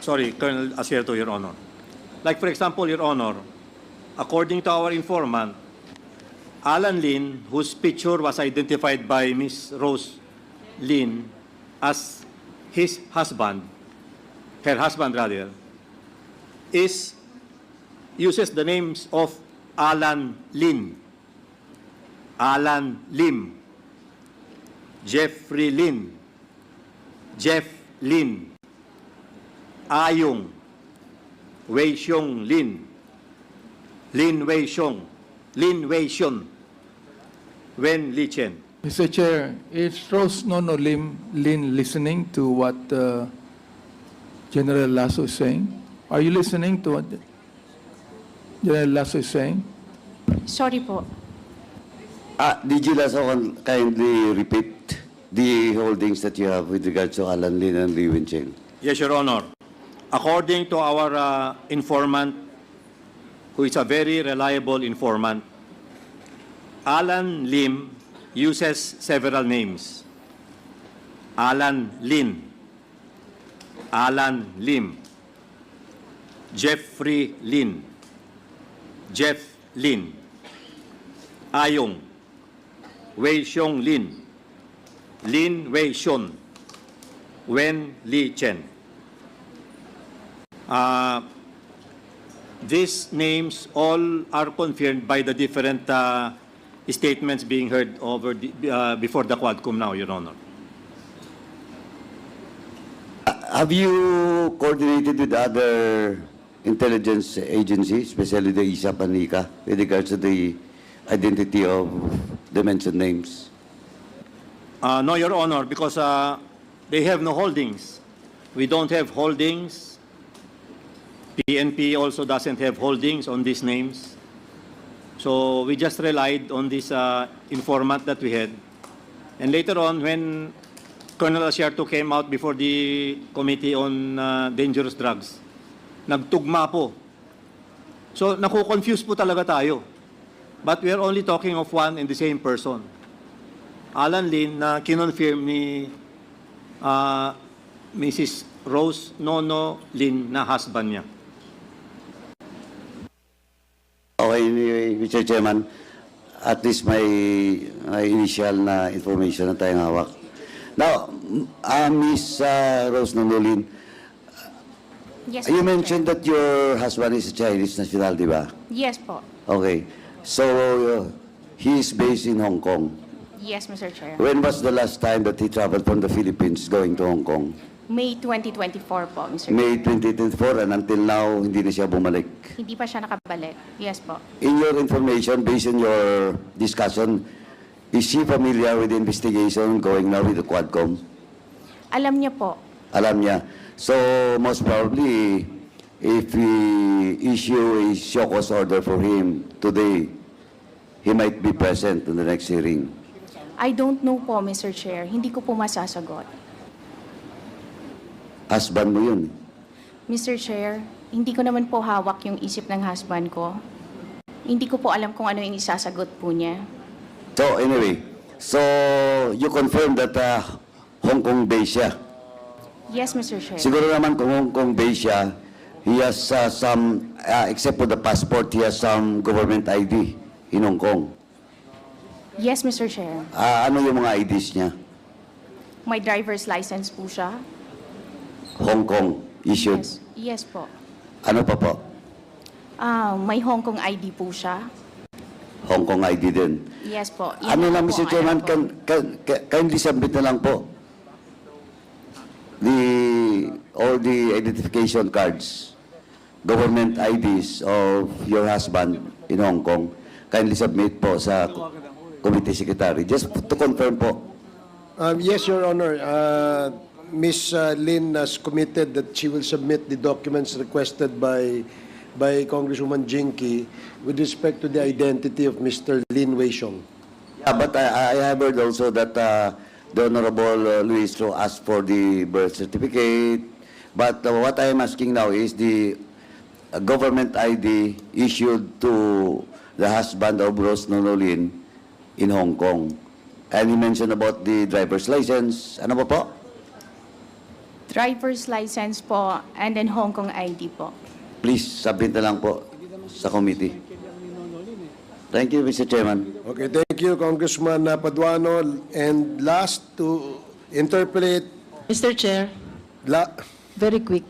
sorry, Colonel Asierto, Your Honor. Like, for example, Your Honor, according to our informant, Allan Lim, whose picture was identified by Miss Rose Lin as his husband, her husband rather, uses the names of Allan Lim, Allan Lim, Jeffrey Lin, Jeff Lin, Ayong, Wei Xiong Lin, Lin Wei Xiong, Lin Wei Xiong, Wen Li Chen. Mr. Chair, is Rose Nono Lim Lin listening to what General Lasso is saying? Are you listening to what General Lasso is saying? Sorry po. Did you also kindly repeat the holdings that you have with regards to Allan Lim and Li Wencheng? Yes, Your Honor. According to our informant, who is a very reliable informant, Allan Lim uses several names. Allan Lin, Allan Lim, Jeffrey Lin, Jeff Lin, Ayong, Wei Xiong Lin, Lin Wei Xiong, Wen Li Chen. These names all are confirmed by the different statements being heard over before the Quadcom now, Your Honor. Have you coordinated with other intelligence agencies, especially the ISAP and NICA, with regards to the identity of the mentioned names? No, Your Honor, because they have no holdings. We don't have holdings. PNP also doesn't have holdings on these names. So we just relied on this informant that we had. And later on, when Colonel Asierto came out before the Committee on Dangerous Drugs, nagtugma po. So naku-confuse po talaga tayo. But we are only talking of one and the same person. Allan Lim na kinonfirm ni Mrs. Rose Nono Lin na husband niya. Okay, Mr. Chairman, at least may initial na information na tayong hawak. Now, Ms. Rose Nono Lin, Yes, you Mr. mentioned that your husband is a Chinese national, di ba? Yes po. Okay. So, he is based in Hong Kong. Yes, Mr. Chair. When was the last time that he traveled from the Philippines going to Hong Kong? May 2024 po, Mr. May Chair. 2024, and until now, hindi na siya bumalik. Hindi pa siya nakabalik. Yes po. In your information, based on your discussion, is she familiar with the investigation going now with the Quadcom? Alam niya po. Alam niya. So, most probably, if we issue a show cause order for him today, he might be present in the next hearing. I don't know po, Mr. Chair. Hindi ko po masasagot. Husband mo yun. Mr. Chair, hindi ko naman po hawak yung isip ng husband ko. Hindi ko po alam kung ano yung isasagot po niya. So, anyway, so you confirm that Hong Kong based siya. Yes, Mr. Chair. Siguro naman kung Hong Kong based siya, he has some, except for the passport, he has some government ID in Hong Kong. Yes, Mr. Chair. Ano yung mga IDs niya? May driver's license po siya. Hong Kong issued. Yes. Yes po. Ano pa po? May Hong Kong ID po siya. Hong Kong ID din. Yes po. Yan Ano lang, po Mr. ang Chairman, alam ko. kindly submit na lang po all the identification cards, government IDs of your husband in Hong Kong. Kindly submit po sa Committee Secretary. Just to confirm po. Yes, Your Honor. Ms. Lin has committed that she will submit the documents requested by Congresswoman Jinky with respect to the identity of Mr. Lin Wei Xiong. Yeah, but I have heard also that the Honorable Luis Ro asked for the birth certificate. But what I am asking now is the government ID issued to the husband of Rose Nono Lin in Hong Kong. And he mentioned about the driver's license. Ano ba po? Driver's license po, and then Hong Kong ID po. Please, submit na lang po sa committee. Thank you, Mr. Chairman. Okay, thank you, Congressman Paduano. And last, to interpolate, Mr. Chair, very quick.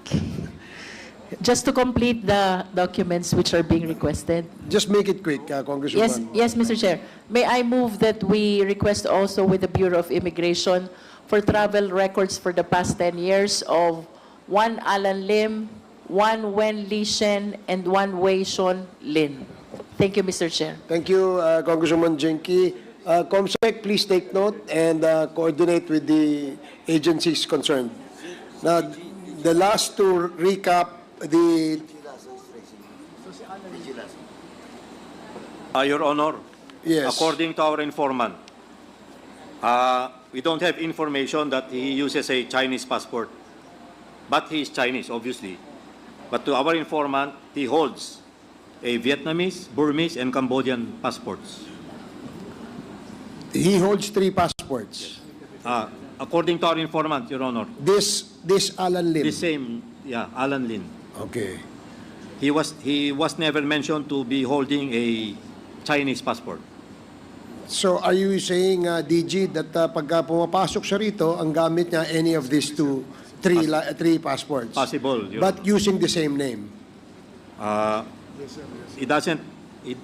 Just to complete the documents which are being requested. just make it quick, Congresswoman. Yes, Mr. Chair. May I move that we request also with the Bureau of Immigration for travel records for the past 10 years of one Allan Lim, one Wen Li Shen, and one Wei Shon Lin. Thank you, Mr. Chair. Thank you, Congresswoman Jinky. Comsec, please take note and coordinate with the agencies concerned. Now, the last to recap the Your Honor, Yes. according to our informant, we don't have information that he uses a Chinese passport, but he is Chinese, obviously. But to our informant, he holds a Vietnamese, Burmese, and Cambodian passports. he holds 3 passports. According to our informant, Your Honor, This Allan Lim. the same, Allan Lim. Okay. He was never mentioned to be holding a Chinese passport. So are you saying, DG, that pagka pumapasok siya rito, ang gamit niya any of these three passports? Possible, Your But using the same name? It doesn't.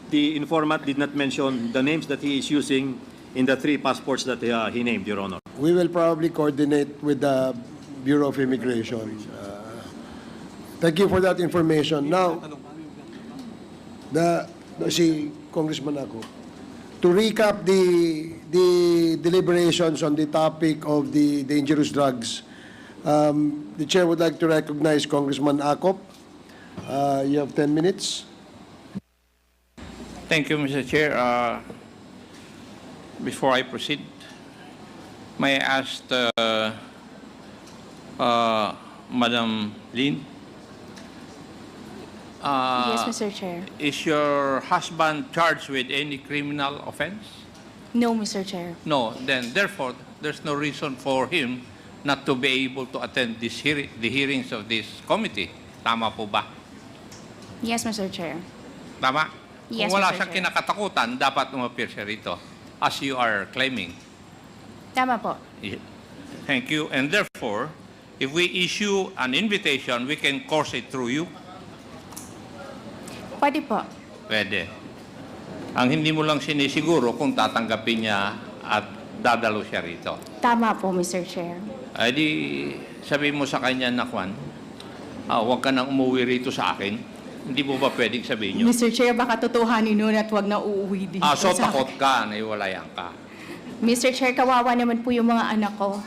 The informant did not mention the names that he is using in the 3 passports that he named, Your Honor. We will probably coordinate with the Bureau of Immigration. Thank you for that information. Now, si Congressman ako, to recap the deliberations on the topic of the dangerous drugs, the chair would like to recognize Congressman Akop. You have 10 minutes. Thank you, Mr. Chair. Before I proceed, may I ask Madam Lin, Yes, Mr. Chair. is your husband charged with any criminal offense? No, Mr. Chair. No, then therefore, there's no reason for him not to be able to attend the hearings of this committee. Tama po ba? Yes, Mr. Chair. Tama? Yes, Kung wala Mr. siyang Chair. kinakatakutan, dapat umapir siya rito, as you are claiming. Tama po. Yeah. Thank you. And therefore, if we issue an invitation, we can course it through you. Pwede po. Pwede. Ang hindi mo lang sinisiguro kung tatanggapin niya at dadalo siya rito. Tama po, Mr. Chair. Ay di, sabi mo sa kanya na, Juan, huwag ka nang umuwi rito sa akin. Hindi mo ba pwedeng sabihin niyo? Mr. Chair, baka totohanin nun at wag na uuwi dito So sa takot ka, naiwalayan ka. Mr. Chair, kawawa naman po yung mga anak ko.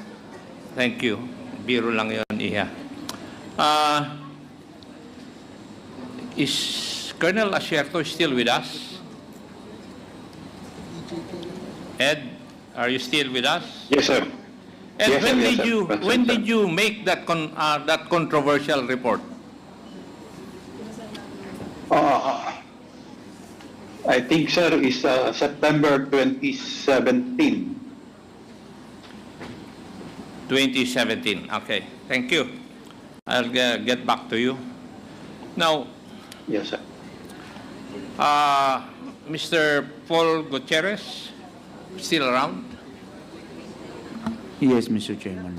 Thank you. Biro lang yun, Iha. Is Colonel Asierto still with us? Ed, are you still with us? Yes, sir. Ed, Yes, sir. when Yes, did sir. you Present, when sir. did you make that controversial report? I think, sir, is September 2017. 2017. Okay, thank you. I'll get back to you. Now, Yes, sir. Mr. Paul Gutierrez, still around? Yes, Mr. Chairman.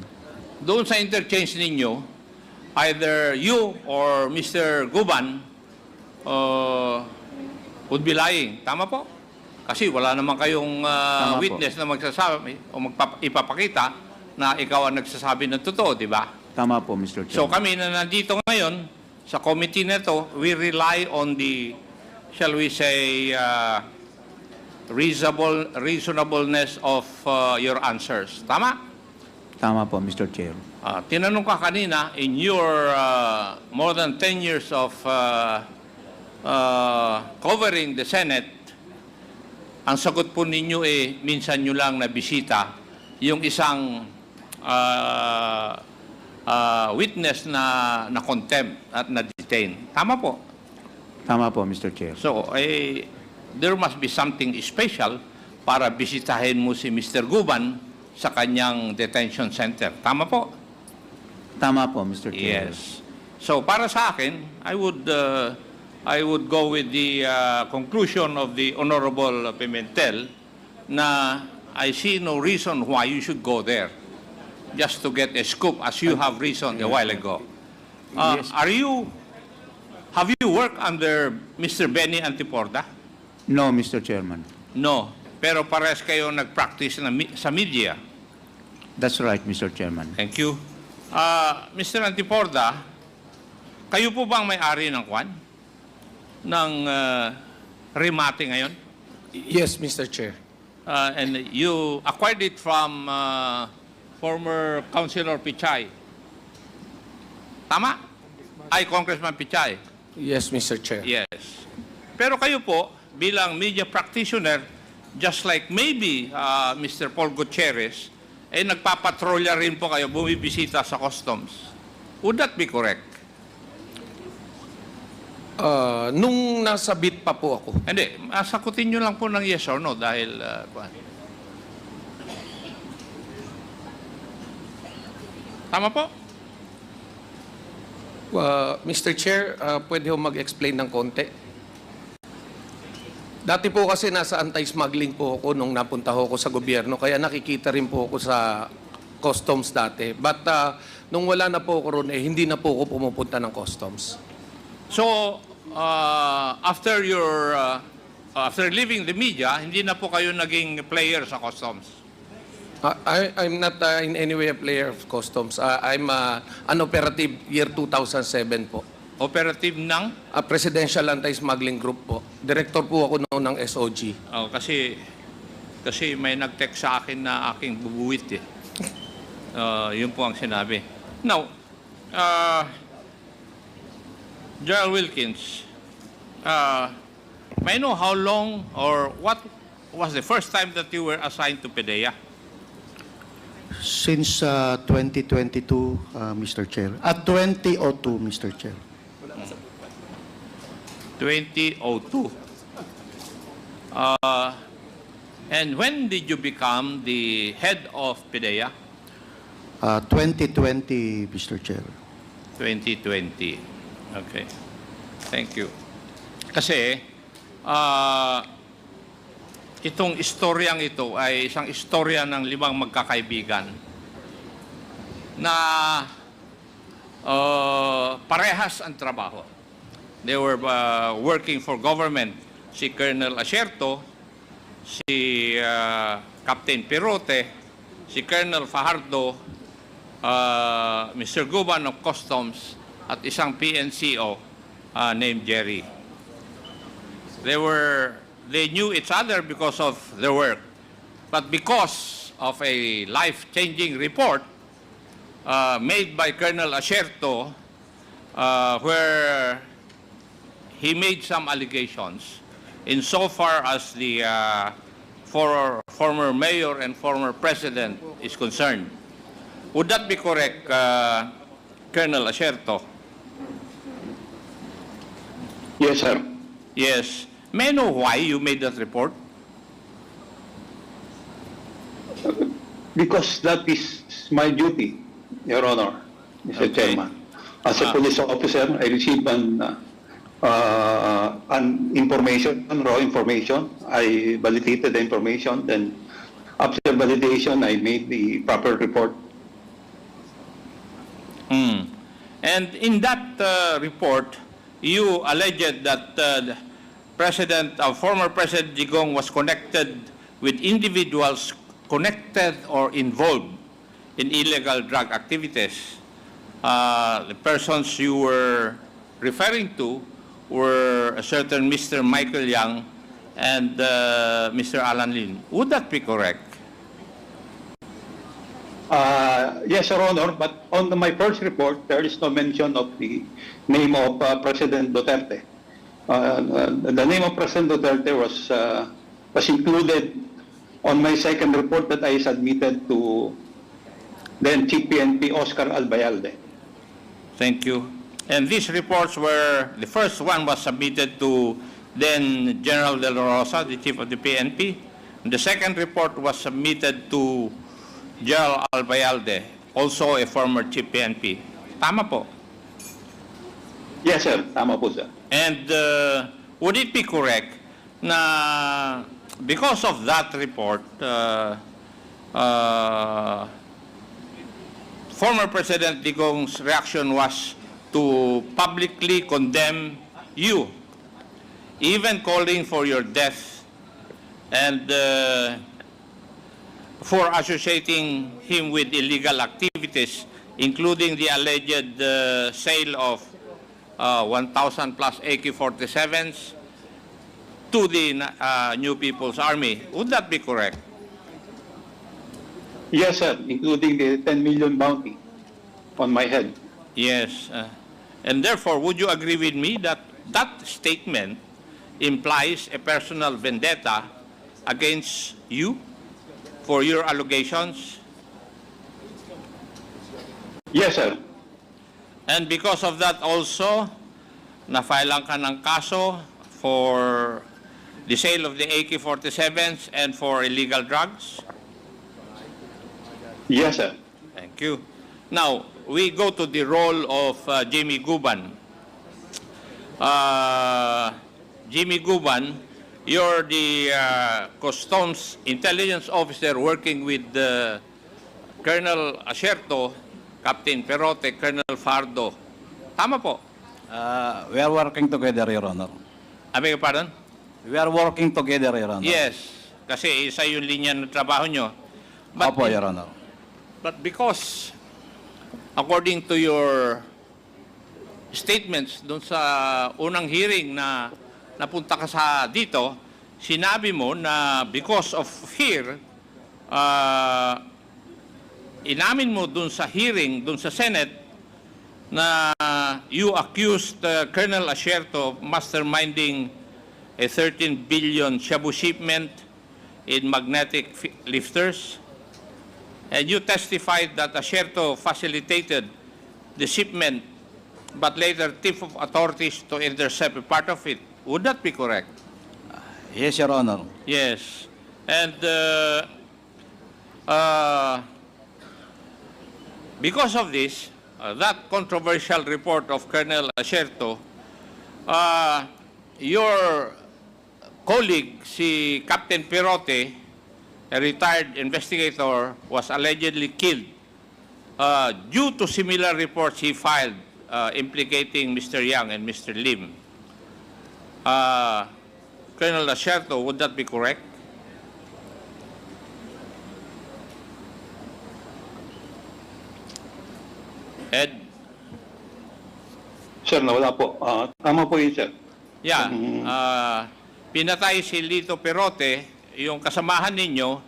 Doon sa interchange ninyo, either you or Mr. Guban would be lying. Tama po? Kasi wala naman kayong Tama po. witness na magsasabi o ipapakita na ikaw ang nagsasabi ng totoo, di ba? Tama po, Mr. Chairman. So kami na nandito ngayon sa committee na to, we rely on the, shall we say, reasonableness of your answers. Tama? Tama po, Mr. Chair. Tinanong ka kanina, in your more than 10 years of covering the Senate, ang sagot po ninyo minsan nyo lang nabisita yung isang witness na contempt at na-detain. Tama po? Tama po, Mr. Chair. So, there must be something special para bisitahin mo si Mr. Guban sa kanyang detention center. Tama po? Tama po, Mr. Chair. Yes. So para sa akin, I would go with the conclusion of the Honorable Pimentel na I see no reason why you should go there just to get a scoop as you have reasoned a while ago. Yes. Have you worked under Mr. Benny Antiporda? No, Mr. Chairman. No. Pero parehas kayo nag-practice sa media. That's right, Mr. Chairman. Thank you. Mr. Antiporda, kayo po bang may-ari ng kwan? Ng remate ngayon? Yes, Mr. Chair. And you acquired it from former Councilor Pichay. Tama? Ay, Congressman Pichay. Yes, Mr. Chair. Yes. Pero kayo po, bilang media practitioner, just like maybe Mr. Paul Gutierrez, eh nagpapatrolya rin po kayo, bumibisita sa customs. Would that be correct? Nung nasa bit pa po ako. Hindi, sakutin nyo lang po ng yes or no dahil... tama po? Mr. Chair, pwede ho mag-explain ng konti. Dati po kasi nasa anti-smuggling po ako nung napunta ho ako sa gobyerno, kaya nakikita rin po ako sa customs dati. But nung wala na po ako ron, hindi na po ako pumupunta ng customs. So, after leaving the media, hindi na po kayo naging player sa customs? I'm not in any way a player of customs. I'm an operative year 2007 po. Operative ng? Presidential Anti-Smuggling Group po. Director po ako noon ng SOG. Oh, kasi may nag-text sa akin na aking bubuwit eh. Yun po ang sinabi. Now, Gerald Wilkins, may I know how long or what was the first time that you were assigned to Pedea? Since 2022, Mr. Chair. At 2002, Mr. Chair. 2002. And when did you become the head of Pedea? 2020, Mr. Chair. 2020. Okay. Thank you. Kasi, itong istoryang ito ay isang istorya ng 5 magkakaibigan na parehas ang trabaho. They were working for government. Si Colonel Asierto, si Captain Pirote, si Colonel Fajardo, Mr. Guban of Customs, at isang PNCO named Jerry. They knew each other because of their work. But because of a life-changing report made by Colonel Asierto, where he made some allegations insofar as the former mayor and former president is concerned. Would that be correct, Colonel Asierto? Yes, sir. Yes. May I know why you made that report? Because that is my duty, Your Honor, Mr. Okay. Chairman. As a police officer, I received an information, raw information. I validated the information. Then, after validation, I made the proper report. And in that report, you alleged that former President Digong was connected with individuals connected or involved in illegal drug activities. The persons you were referring to were a certain Mr. Michael Yang and Mr. Allan Lim. Would that be correct? Yes, Your Honor, but on my first report, there is no mention of the name of President Duterte. The name of President Duterte was included on my second report that I submitted to then Chief PNP Oscar Albayalde. Thank you. And these reports were, the first one was submitted to then General De La Rosa, the Chief of the PNP. And the second report was submitted to General Albayalde. also a former chief PNP. Tama po. Yes, sir. Tama po, sir. And would it be correct na because of that report, former President Digong's reaction was to publicly condemn you, even calling for your death, and for associating him with illegal activities, including the alleged sale of 1,000 plus AK-47s to the New People's Army. Would that be correct? Yes, sir. Including the 10 million bounty on my head. Yes. And therefore, would you agree with me that that statement implies a personal vendetta against you for your allegations? Yes, sir. And because of that also, na-filean ka ng kaso for the sale of the AK-47s and for illegal drugs? Yes, sir. Thank you. Now, we go to the role of Jimmy Guban. Jimmy Guban, you're the Customs Intelligence Officer working with Colonel Asierto, Captain Perote, Colonel Fardo. Tama po? We are working together, Your Honor. I beg your pardon? We are working together, Your Honor. Yes. Kasi isa yung linya ng trabaho nyo. Opo, Your Honor. But because, according to your statements doon sa unang hearing na napunta ka sa dito, sinabi mo na because of fear, inamin mo doon sa hearing, doon sa Senate, na you accused Colonel Asierto of masterminding a 13 billion shabu shipment in magnetic lifters. And you testified that Asierto facilitated the shipment, but later tipped of authorities to intercept a part of it. Would that be correct? Yes, Your Honor. Yes. And because of this, that controversial report of Colonel Asierto, your colleague, si Captain Perote, a retired investigator, was allegedly killed due to similar reports he filed implicating Mr. Yang and Mr. Lim. Colonel Asierto, would that be correct? Ed? Sir, nawala po. Tama po yun, sir. Yeah. Pinatay si Lito Perote, yung kasamahan ninyo,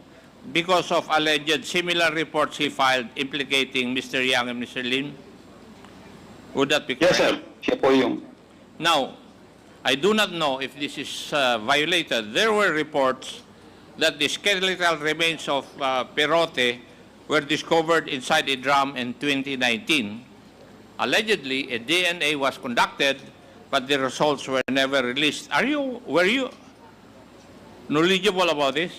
because of alleged similar reports he filed implicating Mr. Yang and Mr. Lim? Would that be correct? Yes, sir. Siya po yung... Now, I do not know if this is violated. There were reports that the skeletal remains of Perote were discovered inside a drum in 2019. Allegedly, a DNA was conducted, but the results were never released. Were you knowledgeable about this?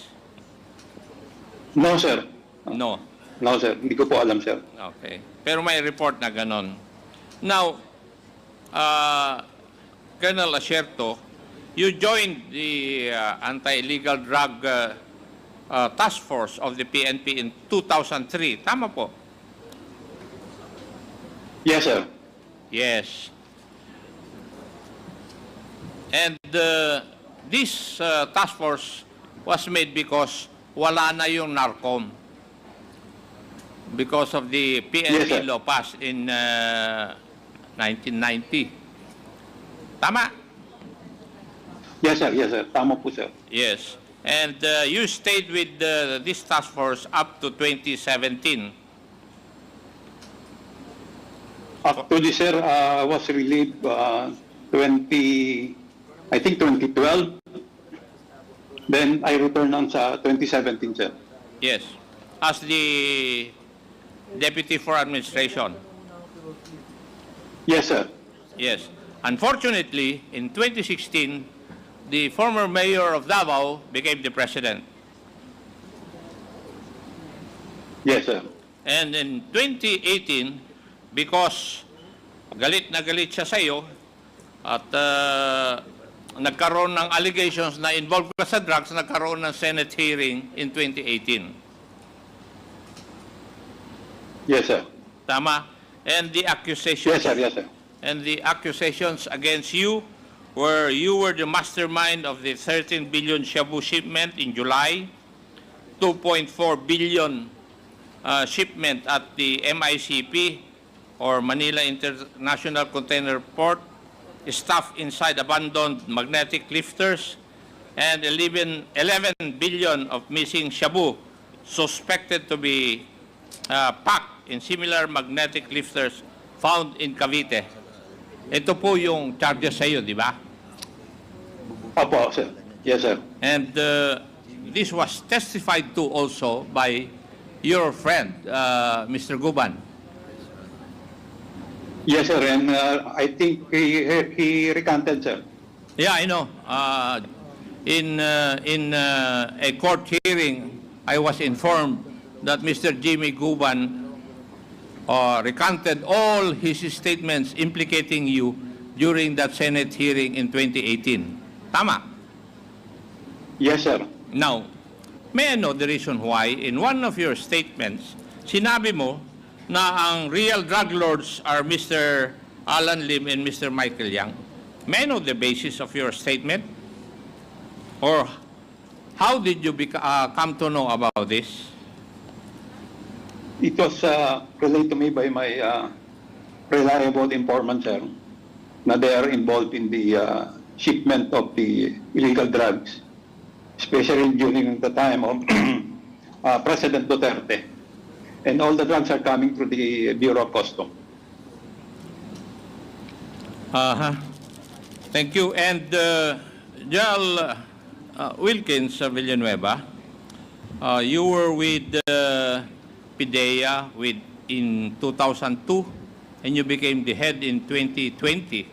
No, sir. No. No, sir. Hindi ko po alam, sir. Okay. Pero may report na ganon. Now, Colonel Asierto, you joined the anti-illegal drug task force of the PNP in 2003. Tama po? Yes, sir. Yes. And this task force was made because wala na yung NARCOM. Because of the PNP Yes, sir. law passed in 1990. Tama? Yes, sir. Yes, sir. Tama po, sir. Yes. And you stayed with this task force up to 2017. Actually, sir, I was relieved 2012. Then I returned on sa 2017, sir. Yes. As the Deputy for Administration. Yes, sir. Yes. Unfortunately, in 2016, the former mayor of Davao became the president. Yes, sir. And in 2018, because galit na galit siya sa iyo at nagkaroon ng allegations na involved ka sa drugs, nagkaroon ng Senate hearing in 2018. Yes, sir. Tama? And the accusations... Yes, sir. Yes, sir. And the accusations against you were the mastermind of the 13 billion shabu shipment in July, 2.4 billion shipment at the MICP or Manila International Container Port, stuff inside abandoned magnetic lifters, and 11 billion of missing shabu suspected to be packed in similar magnetic lifters found in Cavite. Ito po yung charges sa iyo, di ba? Opo, sir. Yes, sir. And this was testified to also by your friend, Mr. Guban. Yes, sir. And I think he recanted, sir. Yeah, I know. In a court hearing, I was informed that Mr. Jimmy Guban recanted all his statements implicating you during that Senate hearing in 2018. Tama? Yes, sir. Now, may I know the reason why in one of your statements, sinabi mo na ang real drug lords are Mr. Allan Lim and Mr. Michael Yang? May I know the basis of your statement? Or how did you come to know about this? It was relayed to me by my reliable informant, sir, na they are involved in the shipment of the illegal drugs, especially during the time of President Duterte. And all the drugs are coming through the Bureau of Customs. Thank you. And Jal Wilkins Villanueva, you were with Pedea in 2002 and you became the head in 2020.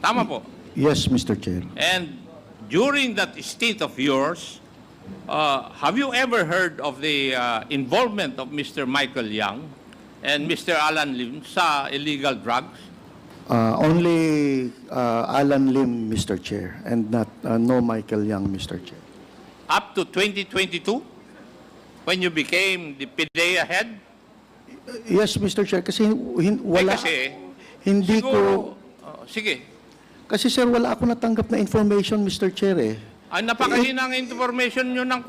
Tama po? Yes, Mr. Chair. And during that stint of yours, have you ever heard of the involvement of Mr. Michael Yang and Mr. Allan Lim sa illegal drugs? Only Allan Lim, Mr. Chair, and not no Michael Yang, Mr. Chair. Up to 2022? When you became the Pedea head? Yes, Mr. Chair, kasi wala, kasi, hindi siguro, ko, sige. kasi sir, wala ako natanggap na information, Mr. Chair eh. Ay, napakahina ang information nyo ng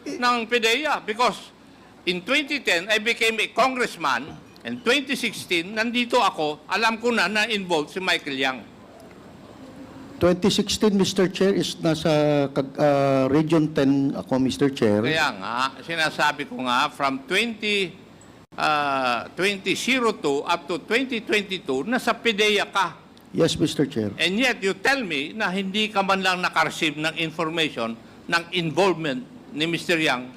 ng Pedea because in 2010, I became a congressman and 2016, nandito ako, alam ko na na-involved si Michael Yang. 2016, Mr. Chair, is nasa Region 10 ako, Mr. Chair. Kaya nga, sinasabi ko nga, from 2002 up to 2022, nasa Pedea ka. Yes, Mr. Chair. And yet, you tell me na hindi ka man lang nakareceive ng information ng involvement ni Mr. Yang,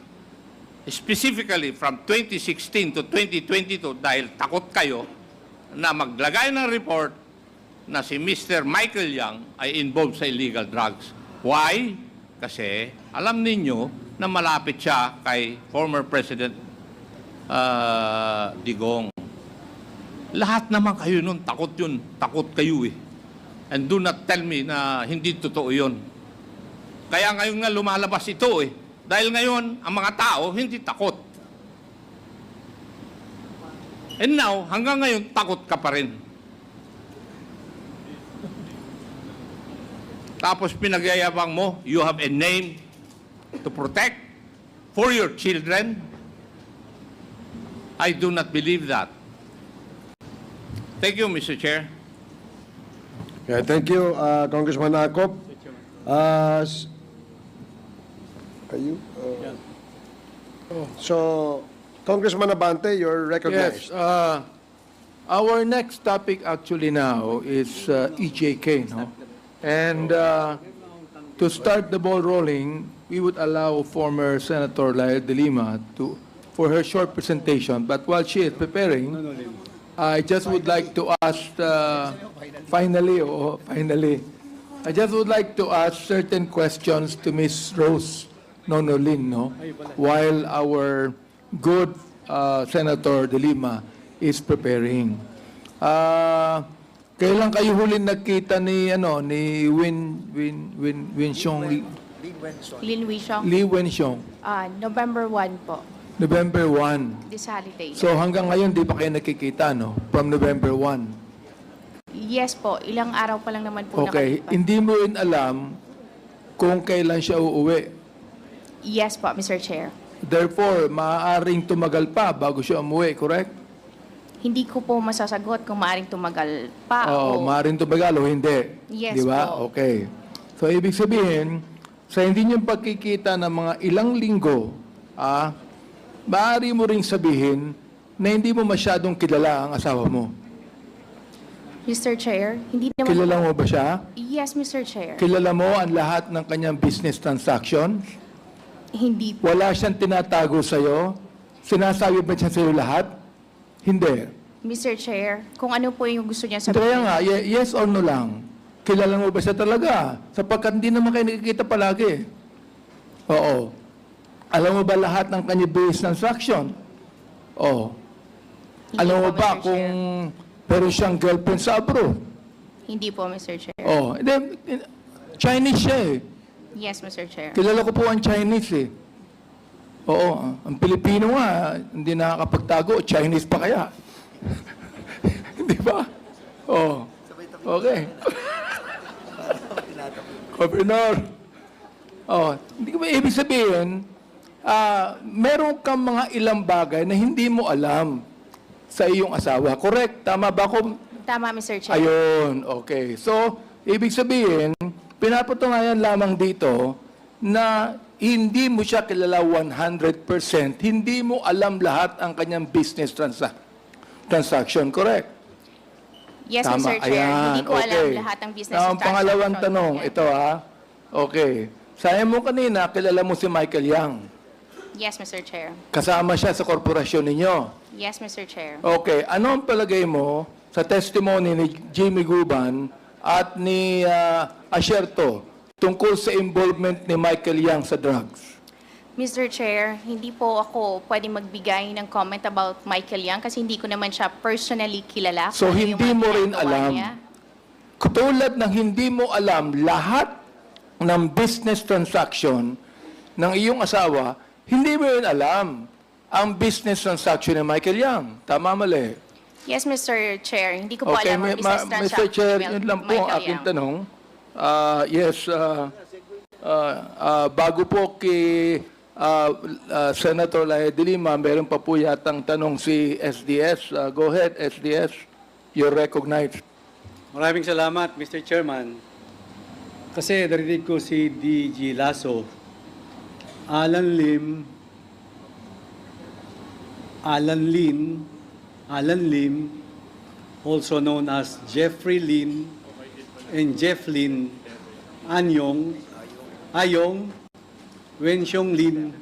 specifically from 2016 to 2022, dahil takot kayo na maglagay ng report na si Mr. Michael Yang ay involved sa illegal drugs. Why? Kasi alam ninyo na malapit siya kay former President Digong. Lahat naman kayo nun, takot kayo eh. And do not tell me na hindi totoo yun. Kaya ngayon nga lumalabas ito eh. Dahil ngayon, ang mga tao hindi takot. And now, hanggang ngayon, takot ka pa rin. Tapos pinagyayabang mo, you have a name to protect for your children. I do not believe that. Thank you, Mr. Chair. Yeah, thank you, Congressman Akop. Are you? So, Congressman Abante, you're recognized. Yes. Our next topic actually now is EJK, no? And to start the ball rolling, we would allow former Senator Lael de Lima for her short presentation. But while she is preparing, I just would like to ask, finally, I just would like to ask certain questions to Ms. Rose Nonolin, no? While our good Senator De Lima is preparing. Kailan kayo huli nagkita ni Win Shong Lin Wishong, Lee Wen Shong? November 1 po, November 1. this holiday. So hanggang ngayon di pa kayo nakikita, no? From November 1. Yes po, ilang araw pa lang naman po Okay, nakalipas. hindi mo rin alam kung kailan siya uuwi. Yes po, Mr. Chair. Therefore, maaaring tumagal pa bago siya umuwi, correct? Hindi ko po masasagot kung maaring tumagal pa Oo, o... maaaring tumagal o hindi. Yes Di ba? po. Okay. So, ibig sabihin, sa hindi niyong pagkikita ng mga ilang linggo, maaari mo ring sabihin na hindi mo masyadong kilala ang asawa mo. Mr. Chair, hindi naman... Kilala mo ba siya? Yes, Mr. Chair. Kilala mo ang lahat ng kanyang business transactions? Hindi po. Wala siyang tinatago sa'yo? Sinasabi ba siya sa'yo lahat? Hindi. Mr. Chair, kung ano po yung gusto niya Kaya sabihin. nga, yes or no lang. Kilala mo ba siya talaga? Sapagkat hindi naman kayo nakikita palagi. Oo. Alam mo ba lahat ng kanyang business transaction? Oo. Hindi Alam mo po, ba Mr. kung Chair. meron siyang girlfriend sa abroad? Hindi po, Mr. Chair. Oo. Chinese siya eh. Yes, Mr. Chair. Kilala ko po ang Chinese eh. Oo. Ang Pilipino nga, hindi nakakapagtago. Chinese pa kaya? Di ba? Oo. Okay. Governor. Oh, hindi ko ba ibig sabihin, meron kang mga ilang bagay na hindi mo alam sa iyong asawa. Correct? Tama ba ako? Tama, Mr. Chair. Ayun, okay. So, ibig sabihin, pinapatunayan lamang dito na hindi mo siya kilala 100%, hindi mo alam lahat ang kanyang business transaction, correct? Yes, Tama. Mr. Chair. Hindi ko alam okay. lahat ng business Ang pangalawang transaction tanong, niya. ito Okay. Sabi mo kanina, kilala mo si Michael Yang. Yes, Mr. Chair. Kasama siya sa korporasyon ninyo. Yes, Mr. Chair. Okay. Ano ang palagay mo sa testimony ni Jimmy Guban at ni Asherto tungkol sa involvement ni Michael Yang sa drugs? Mr. Chair, hindi po ako pwedeng magbigay ng comment about Michael Yang kasi hindi ko naman siya personally kilala. So, kung ano yung hindi mga mo rin ginagawa alam. niya. Katulad ng hindi mo alam lahat ng business transaction ng iyong asawa, hindi mo rin alam ang business transaction ni Michael Yang. Tama, mali? Yes, Mr. Chair. Hindi ko po Okay, alam ang business Mr. transaction Chair, ni yun lang po ang Michael aking Yang. tanong. Bago po kay Senator De Lima, meron pa po yatang tanong si SDS. Go ahead, SDS. You're recognized. Maraming salamat, Mr. Chairman. Kasi narinig ko si DG Lasso, Allan Lim, also known as Jeffrey Lin and Jeff Lin, Ayong, Wenxiong Lin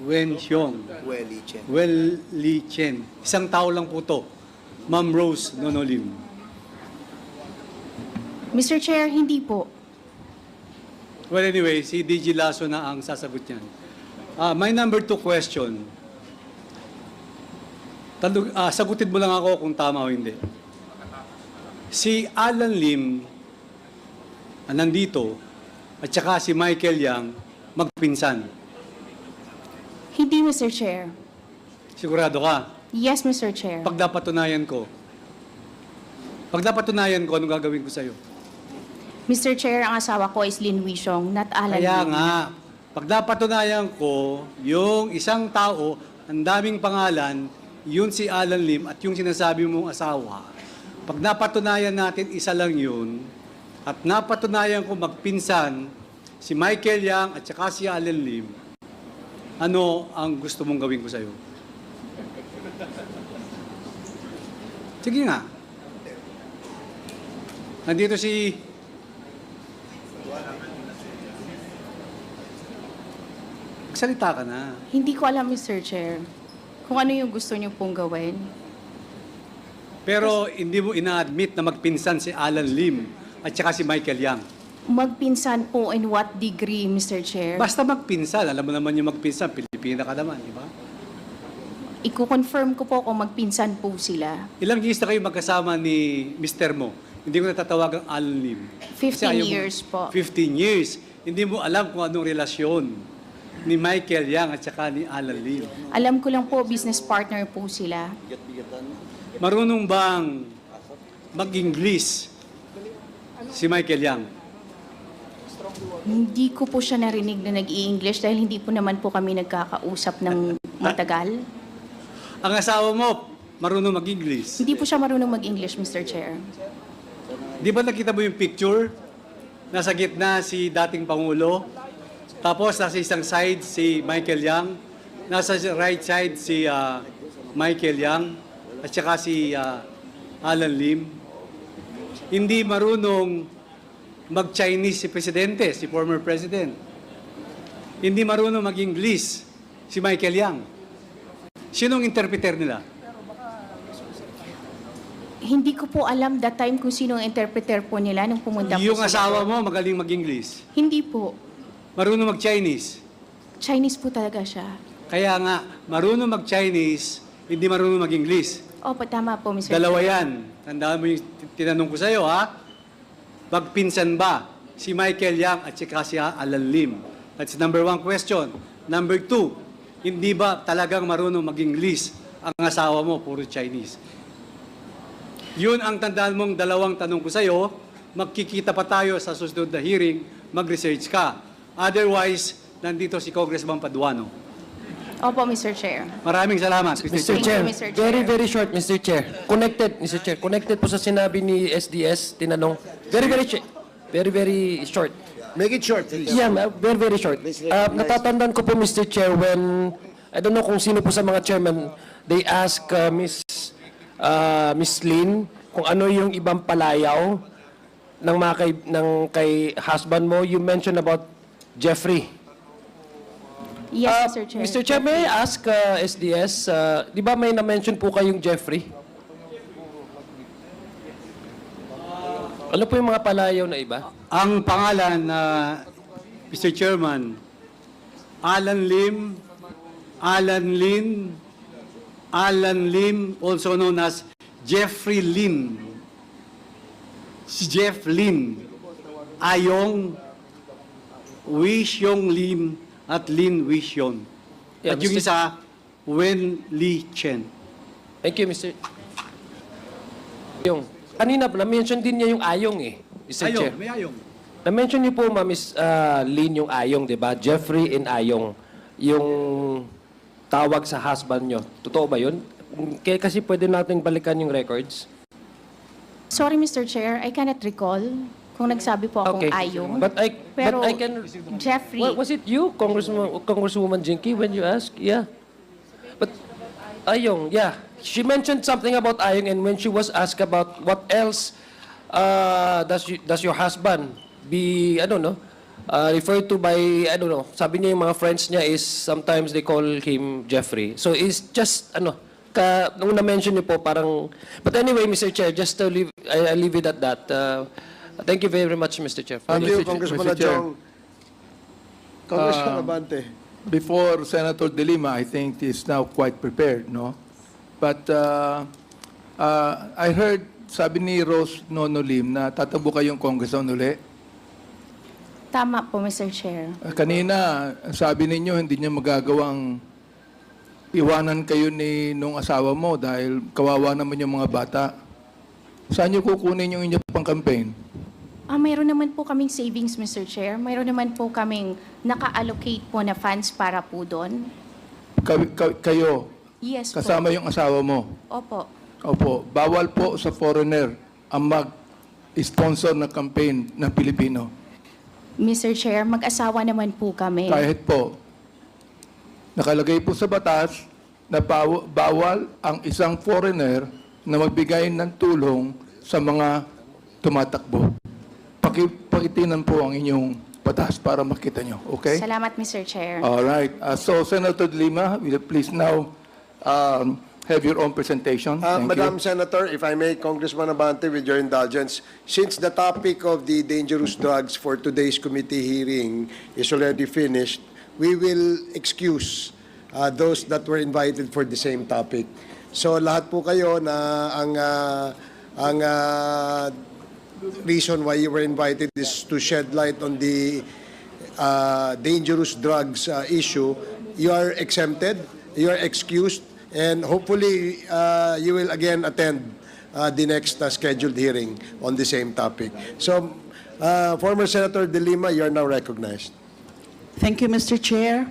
Wenxiong, Li Chen. Isang tao lang po to, Ma'am Rose Nonolim. Mr. Chair, hindi po. Well, anyway, si DG Lasso na ang sasagot niyan. My number 2 question. Sagutin mo lang ako kung tama o hindi. Si Allan Lim, nandito, at saka si Michael Yang, magpinsan. Hindi, Mr. Chair. Sigurado ka? Yes, Mr. Chair. Pag napatunayan ko, anong gagawin ko sa'yo? Mr. Chair, ang asawa ko is Lin Wishong, not Allan Kaya Lim. nga, pag napatunayan ko, yung isang tao, ang daming pangalan, yun si Allan Lim at yung sinasabi mong asawa, pag napatunayan natin isa lang yun, at napatunayan ko magpinsan si Michael Yang at saka si Allan Lim, ano ang gusto mong gawin ko sa'yo? Sige nga. Nandito si... Magsalita ka na. Hindi ko alam, Mr. Chair, kung ano yung gusto niyo pong gawin. Pero hindi mo ina-admit na magpinsan si Allan Lim at saka si Michael Yang. Magpinsan po in what degree, Mr. Chair? Basta magpinsan. Alam mo naman yung magpinsan, Pilipina ka naman, di ba? Iko-confirm ko po kung magpinsan po sila. Ilang years na kayo magkasama ni Mr. mo? Hindi ko natatawagang Allan Lim. 15 Kasi ayaw mo- years po. 15 years. Hindi mo alam kung anong relasyon ni Michael Yang at saka ni Allan Lim. Alam ko lang po, business partner po sila. Marunong bang mag-English si Michael Yang? Hindi ko po siya narinig na nag-i-English dahil hindi po naman po kami nagkakausap ng matagal. Ang asawa mo, marunong mag-English. Hindi po siya marunong mag-English, Mr. Chair. Di ba nakita mo yung picture? Nasa gitna si dating Pangulo. Tapos nasa isang side si Michael Yang. Nasa right side si Michael Yang. At saka si Allan Lim. Hindi marunong mag-Chinese si Presidente, si former President. Hindi marunong mag-English si Michael Yang. Sinong interpreter nila? Hindi ko po alam that time kung sino ang interpreter po nila nung pumunta po Yung sila asawa doon. mo magaling mag-English. Hindi po. Marunong mag-Chinese. Chinese po talaga siya. Kaya nga, marunong mag-Chinese, hindi marunong mag-English. Opo, tama po, Mr. Dalawa Chair. yan. Tandaan mo yung tinanong ko sa'yo, ha? Magpinsan ba si Michael Yang at saka si Allan Lim? That's number one question. Number two, hindi ba talagang marunong mag-English ang asawa mo, puro Chinese? Yun ang tandaan mong dalawang tanong ko sa'yo. Magkikita pa tayo sa susunod na hearing, mag-research ka. Otherwise, nandito si Congressman Paduano. Opo, Mr. Chair. Maraming salamat, Mr. Mr. Chair. Thank Chair, you, Mr. Chair. very short, Mr. Chair. Mr. Chair, connected po sa sinabi ni SDS, tinanong. Very short. Make it short, please. Yeah, very short. Natatandaan ko po, Mr. Chair, when, I don't know kung sino po sa mga chairman, they ask Miss Lynn kung ano yung ibang palayaw ng mga kay husband mo. You mentioned about Jeffrey. Yes, Mr. Chair. Mr. Chair, may I ask SDS, di ba may na-mention po kayong Jeffrey? Ano po yung mga palayaw na iba? Ang pangalan na Mr. Chairman, Allan Lim, also known as Jeffrey Lim, si Jeff Lim, Ayong, Wishyong Lim, at Lin Wishyong. Yeah, At yung Mr. isa, Wen Li Chen. Thank you, Mr. Yung, kanina po, na-mention din niya yung Ayong eh, Mr. Chair. Ayong, may Ayong. Na-mention niyo po, Miss Lynn, yung Ayong, di ba? Jeffrey and Ayong, yung tawag sa husband niyo. Totoo ba yun? Kasi pwede nating balikan yung records. Sorry, Mr. Chair, I cannot recall kung nagsabi po akong ayong. But I can... Jeffrey, Was it you, Congresswoman Jinky, when you asked? Yeah. But Ayong, yeah. She mentioned something about Ayong, and when she was asked about what else does your husband be, I don't know, referred to by, I don't know, sabi niya yung mga friends niya is sometimes they call him Jeffrey. So it's just, nung na-mention niyo po parang, but anyway, Mr. Chair, just to leave, I leave it at that. Thank you very much, Mr. Chair. Thank you, Mr. Congressman Chair. Adjong. Congressman Abante. Before Senator De Lima, I think is now quite prepared, no? But I heard, sabi ni Rose Nono Lim na tatabo kayong congressman uli. tama po, Mr. Chair. Kanina, sabi ninyo hindi niya magagawang iwanan kayo nung asawa mo dahil kawawa naman yung mga bata. Saan niyo kukunin yung inyong pang-campaign? Mayroon naman po kaming savings, Mr. Chair. Mayroon naman po kaming naka-allocate po na funds para po doon. Kayo, Yes po. kasama yung asawa mo. Opo. Opo, bawal po sa foreigner ang mag-sponsor ng campaign ng Pilipino. Mr. Chair, mag-asawa naman po kami. Kahit po, nakalagay po sa batas na bawal ang isang foreigner na magbigay ng tulong sa mga tumatakbo. Pakitinan po ang inyong batas para makita nyo. Okay? Salamat, Mr. Chair. All right. So, Senator De Lima, will you please now have your own presentation? Thank Madam you. Senator, if I may, Congressman Abante, with your indulgence, since the topic of the dangerous drugs for today's committee hearing is already finished, we will excuse those that were invited for the same topic. So lahat po kayo na ang reason why you were invited is to shed light on the dangerous drugs issue. You are exempted, you are excused, and hopefully you will again attend the next scheduled hearing on the same topic. So, former Senator De Lima, you are now recognized. Thank you, Mr. Chair.